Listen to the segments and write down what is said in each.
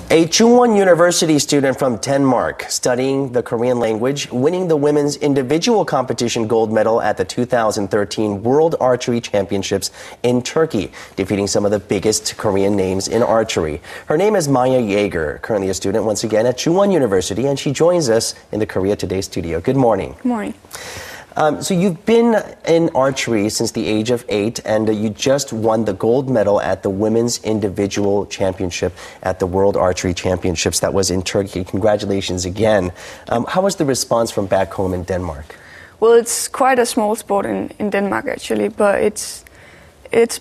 A 중won University student from Denmark studying the Korean language, winning the women's individual competition gold medal at the 2013 World Archery Championships in Turkey, defeating some of the biggest Korean names in archery. Her name is Maya Yeager, currently a student once again at 중won University, and she joins us in the Korea Today studio. Good morning. Good morning. So you've been in archery since the age of 8, and you just won the gold medal at the Women's Individual Championship at the World Archery Championships. That was in Turkey. Congratulations again. How was the response from back home in Denmark? Well, it's quite a small sport in Denmark, actually, but there's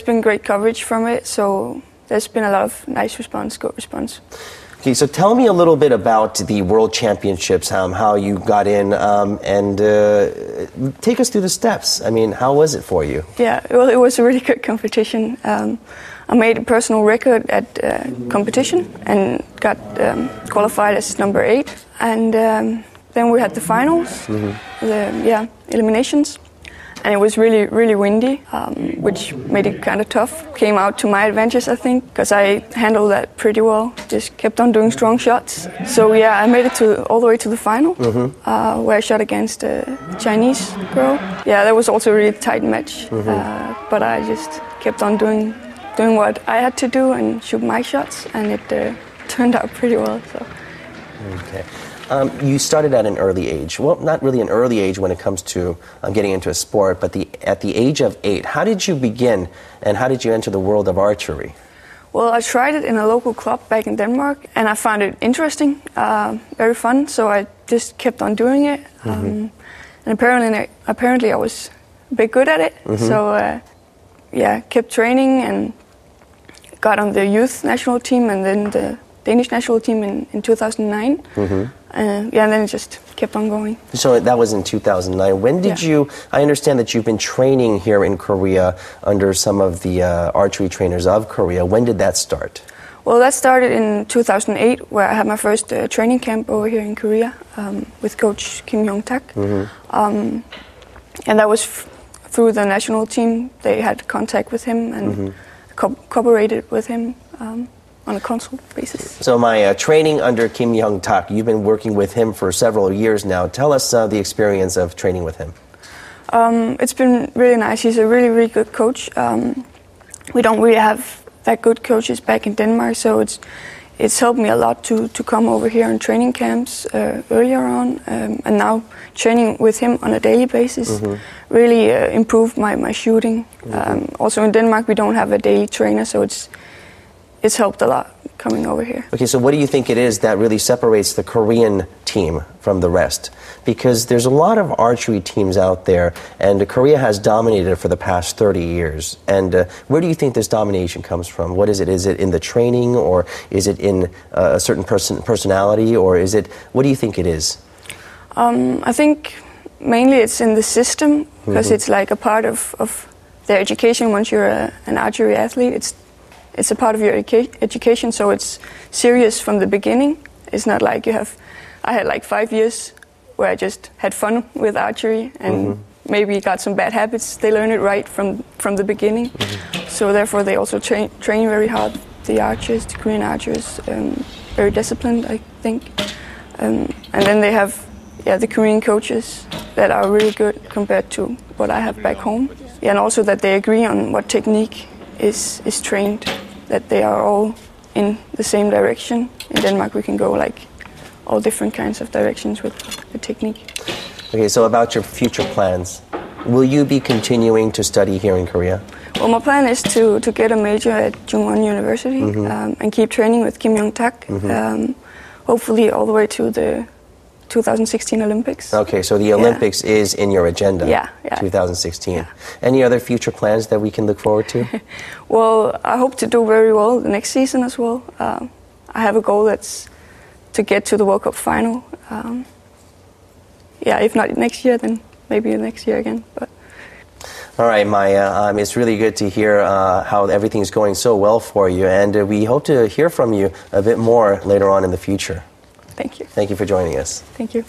been great coverage from it, so there's been a lot of nice response, good response. Okay, so tell me a little bit about the World Championships, how you got in, and take us through the steps. I mean, how was it for you? Yeah, well, it was a really good competition. I made a personal record at competition and got qualified as number 8. And then we had the finals, the eliminations. And it was really, really windy, which made it kind of tough. Came out to my advantage, I think, because I handled that pretty well. Just kept on doing strong shots. So yeah, I made it all the way to the final, where I shot against a Chinese girl. Yeah, that was also a really tight match. But I just kept on doing what I had to do and shoot my shots, and it turned out pretty well. So. Okay. You started at an early age. Well, not really an early age when it comes to getting into a sport, but at the age of 8, how did you begin and how did you enter the world of archery? Well, I tried it in a local club back in Denmark, and I found it interesting, very fun, so I just kept on doing it. And apparently I was a bit good at it, so kept training and got on the youth national team and then the Danish national team in 2009. And then it just kept on going. So that was in 2009. When did you, I understand that you've been training here in Korea under some of the archery trainers of Korea. When did that start? Well, that started in 2008, where I had my first training camp over here in Korea with coach Kim Hyung-tak. And that was through the national team. They had contact with him and cooperated with him on a consult basis. So my training under Kim Hyung-tak, you've been working with him for several years now. Tell us the experience of training with him. It's been really nice. He's a really, really good coach. We don't really have that good coaches back in Denmark, so it's helped me a lot to come over here on training camps earlier on, and now training with him on a daily basis really improved my shooting. Also in Denmark we don't have a daily trainer, so it's helped a lot coming over here. Okay, so what do you think it is that really separates the Korean team from the rest? Because there's a lot of archery teams out there, and Korea has dominated for the past 30 years. And where do you think this domination comes from? What is it? Is it in the training, or is it in a certain personality, or is it, what do you think it is? I think mainly it's in the system, because it's like a part of their education. Once you're an archery athlete, it's a part of your education, so it's serious from the beginning. It's not like I had like 5 years where I just had fun with archery and maybe got some bad habits. They learn it right from the beginning. So therefore they also train very hard. The archers, the Korean archers, very disciplined, I think. And then they have the Korean coaches that are really good compared to what I have back home. Yeah, and also that they agree on what technique is trained, that they are all in the same direction. In Denmark we can go like all different kinds of directions with the technique. Okay, so about your future plans, will you be continuing to study here in Korea? Well, my plan is to get a major at 중won University and keep training with Kim Hyung-tak, hopefully all the way to the 2016 Olympics. Okay, so the Olympics is in your agenda. Yeah. 2016. Yeah. Any other future plans that we can look forward to? Well, I hope to do very well the next season as well. I have a goal that's to get to the World Cup final. If not next year, then maybe next year again. But. All right, Maya, it's really good to hear how everything's going so well for you, and we hope to hear from you a bit more later on in the future. Thank you. Thank you for joining us. Thank you.